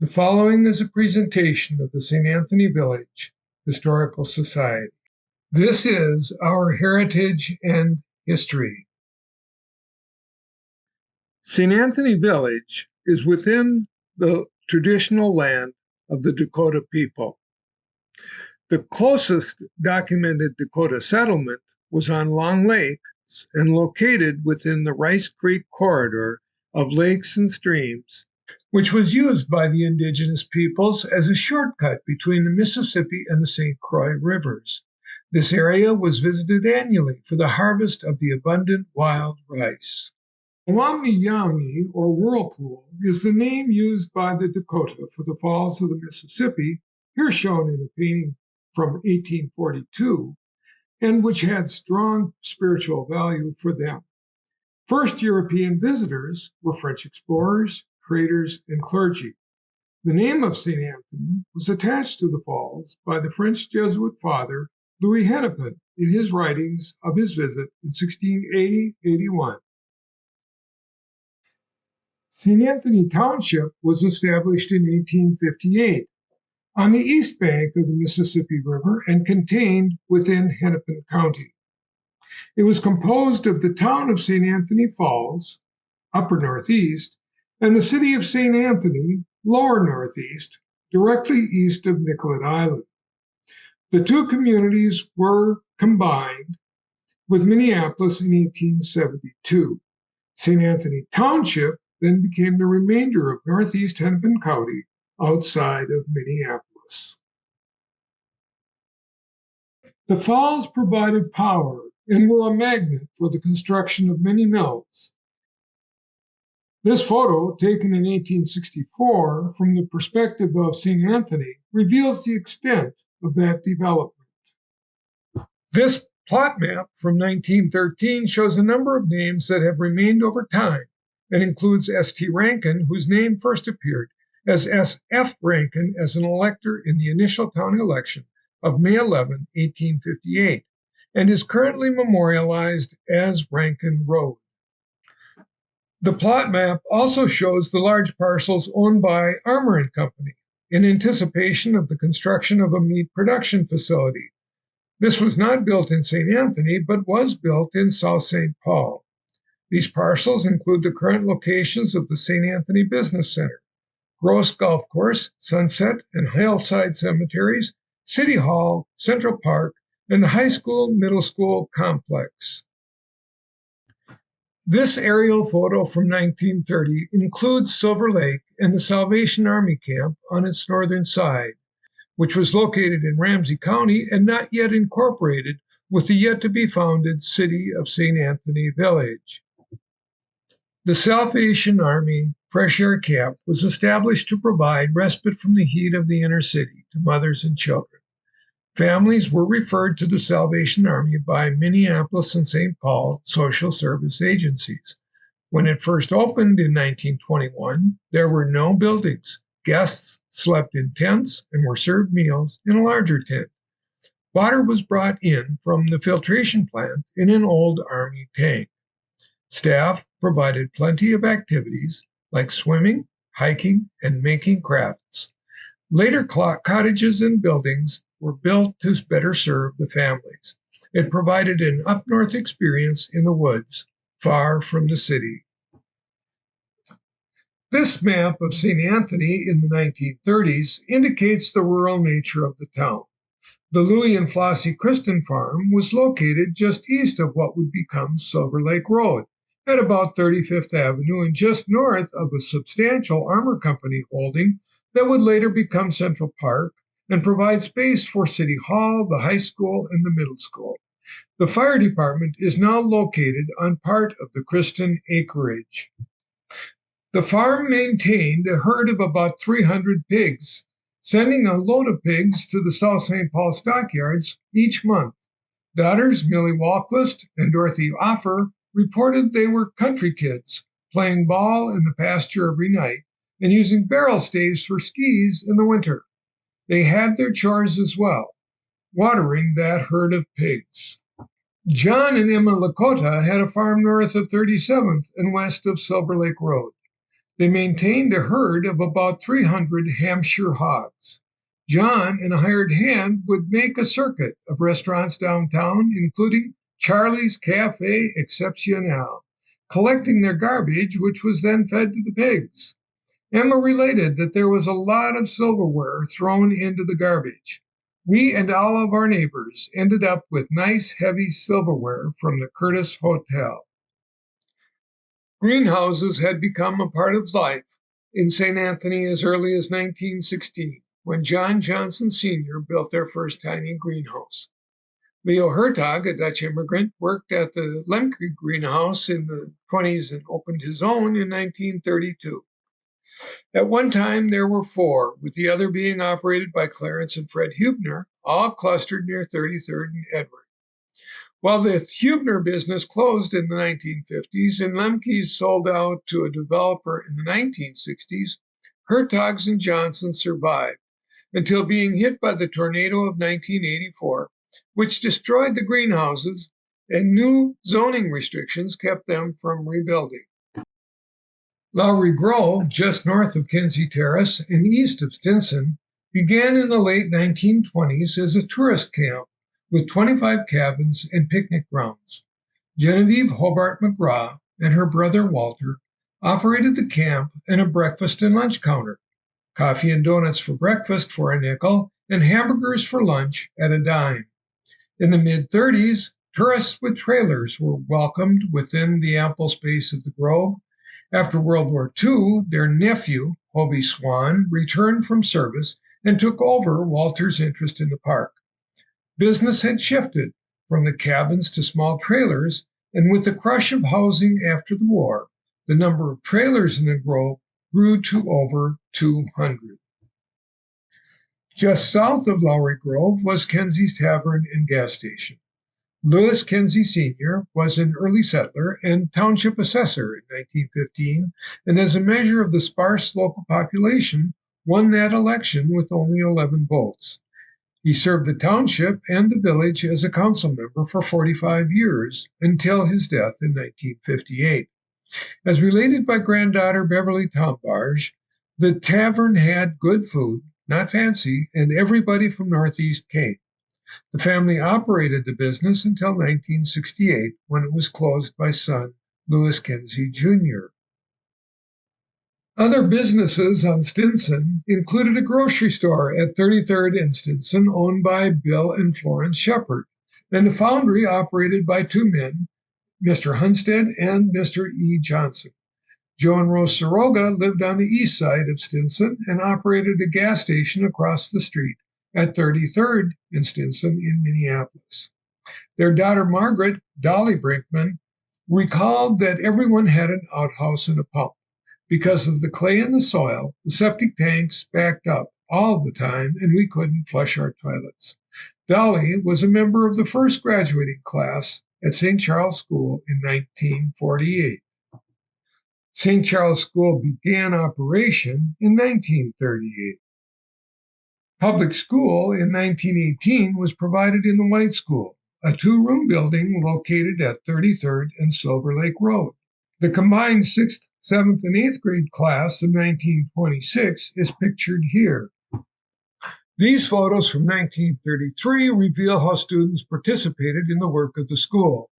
The following is a presentation of the St. Anthony Village Historical Society. This is our heritage and history. St. Anthony Village is within the traditional land of the Dakota people. The closest documented Dakota settlement was on Long Lake and located within the Rice Creek corridor of lakes and streams, which was used by the Indigenous peoples as a shortcut between the Mississippi and the St. Croix rivers. This area was visited annually for the harvest of the abundant wild rice. Wamiyami, or whirlpool, is the name used by the Dakota for the falls of the Mississippi, here shown in a painting from 1842, and which had strong spiritual value for them. First European visitors were French explorers, traders, and clergy. The name of St. Anthony was attached to the falls by the French Jesuit father Louis Hennepin in his writings of his visit in 1680-81. St. Anthony Township was established in 1858 on the east bank of the Mississippi River and contained within Hennepin County. It was composed of the town of St. Anthony Falls, upper northeast, and the city of St. Anthony, lower northeast, directly east of Nicollet Island. The two communities were combined with Minneapolis in 1872. St. Anthony Township then became the remainder of northeast Hennepin County outside of Minneapolis. The falls provided power and were a magnet for the construction of many mills. This photo, taken in 1864 from the perspective of St. Anthony, reveals the extent of that development. This plot map from 1913 shows a number of names that have remained over time and includes S.T. Rankin, whose name first appeared as S.F. Rankin as an elector in the initial town election of May 11, 1858, and is currently memorialized as Rankin Road. The plot map also shows the large parcels owned by Armour & Company in anticipation of the construction of a meat production facility. This was not built in St. Anthony, but was built in South St. Paul. These parcels include the current locations of the St. Anthony Business Center, Gross Golf Course, Sunset and Hillside Cemeteries, City Hall, Central Park, and the high school, middle school complex. This aerial photo from 1930 includes Silver Lake and the Salvation Army camp on its northern side, which was located in Ramsey County and not yet incorporated with the yet-to-be-founded city of St. Anthony Village. The Salvation Army Fresh Air Camp was established to provide respite from the heat of the inner city to mothers and children. Families were referred to the Salvation Army by Minneapolis and St. Paul social service agencies. When it first opened in 1921, there were no buildings. Guests slept in tents and were served meals in a larger tent. Water was brought in from the filtration plant in an old Army tank. Staff provided plenty of activities like swimming, hiking, and making crafts. Later cottages and buildings were built to better serve the families. It provided an up-north experience in the woods, far from the city. This map of St. Anthony in the 1930s indicates the rural nature of the town. The Louis and Flossie Kristen farm was located just east of what would become Silver Lake Road, at about 35th Avenue and just north of a substantial Armour Company holding that would later become Central Park and provide space for City Hall, the high school, and the middle school. The fire department is now located on part of the Kristen acreage. The farm maintained a herd of about 300 pigs, sending a load of pigs to the South St. Paul stockyards each month. Daughters Millie Walquist and Dorothy Offer reported they were country kids, playing ball in the pasture every night and using barrel staves for skis in the winter. They had their chores as well, watering that herd of pigs. John and Emma Lakota had a farm north of 37th and west of Silver Lake Road. They maintained a herd of about 300 Hampshire hogs. John and a hired hand would make a circuit of restaurants downtown, including Charlie's Cafe Exceptionnel, collecting their garbage, which was then fed to the pigs. Emma related that there was a lot of silverware thrown into the garbage. We and all of our neighbors ended up with nice, heavy silverware from the Curtis Hotel. Greenhouses had become a part of life in St. Anthony as early as 1916, when John Johnson Sr. built their first tiny greenhouse. Leo Hertog, a Dutch immigrant, worked at the Lemke greenhouse in the 20s and opened his own in 1932. At one time, there were four, with the other being operated by Clarence and Fred Hubner, all clustered near 33rd and Edward. While the Hubner business closed in the 1950s and Lemke's sold out to a developer in the 1960s, Hertogs and Johnson survived until being hit by the tornado of 1984, which destroyed the greenhouses, and new zoning restrictions kept them from rebuilding. Lowry Grove, just north of Kenzie Terrace and east of Stinson, began in the late 1920s as a tourist camp with 25 cabins and picnic grounds. Genevieve Hobart McGraw and her brother Walter operated the camp and a breakfast and lunch counter, coffee and donuts for breakfast for a nickel, and hamburgers for lunch at a dime. In the mid-30s, tourists with trailers were welcomed within the ample space of the Grove. After World War II, their nephew, Hobie Swan, returned from service and took over Walter's interest in the park. Business had shifted from the cabins to small trailers, and with the crush of housing after the war, the number of trailers in the Grove grew to over 200. Just south of Lowry Grove was Kenzie's Tavern and Gas Station. Lewis Kenzie Sr. was an early settler and township assessor in 1915, and as a measure of the sparse local population, won that election with only 11 votes. He served the township and the village as a council member for 45 years until his death in 1958. As related by granddaughter Beverly Tombarge, the tavern had good food, not fancy, and everybody from Northeast came. The family operated the business until 1968, when it was closed by son Lewis Kenzie Jr. Other businesses on Stinson included a grocery store at 33rd and Stinson owned by Bill and Florence Shepard, and a foundry operated by two men, Mr. Hunstead and Mr. E. Johnson. Joe and Rose Soroga lived on the east side of Stinson and operated a gas station across the street at 33rd and Stinson in Minneapolis. Their daughter Margaret, Dolly Brinkman, recalled that everyone had an outhouse and a pump. Because of the clay in the soil, the septic tanks backed up all the time and we couldn't flush our toilets. Dolly was a member of the first graduating class at St. Charles School in 1948. St. Charles School began operation in 1938. Public school in 1918 was provided in the White School, a two-room building located at 33rd and Silver Lake Road. The combined 6th, 7th, and 8th grade class of 1926 is pictured here. These photos from 1933 reveal how students participated in the work of the school,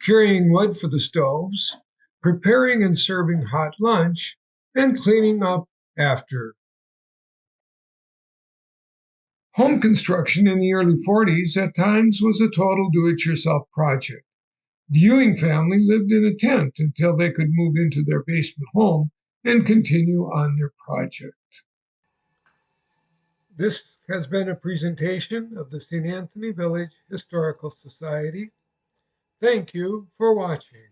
carrying wood for the stoves, preparing and serving hot lunch, and cleaning up after. Home construction in the early 40s at times was a total do-it-yourself project. The Ewing family lived in a tent until they could move into their basement home and continue on their project. This has been a presentation of the St. Anthony Village Historical Society. Thank you for watching.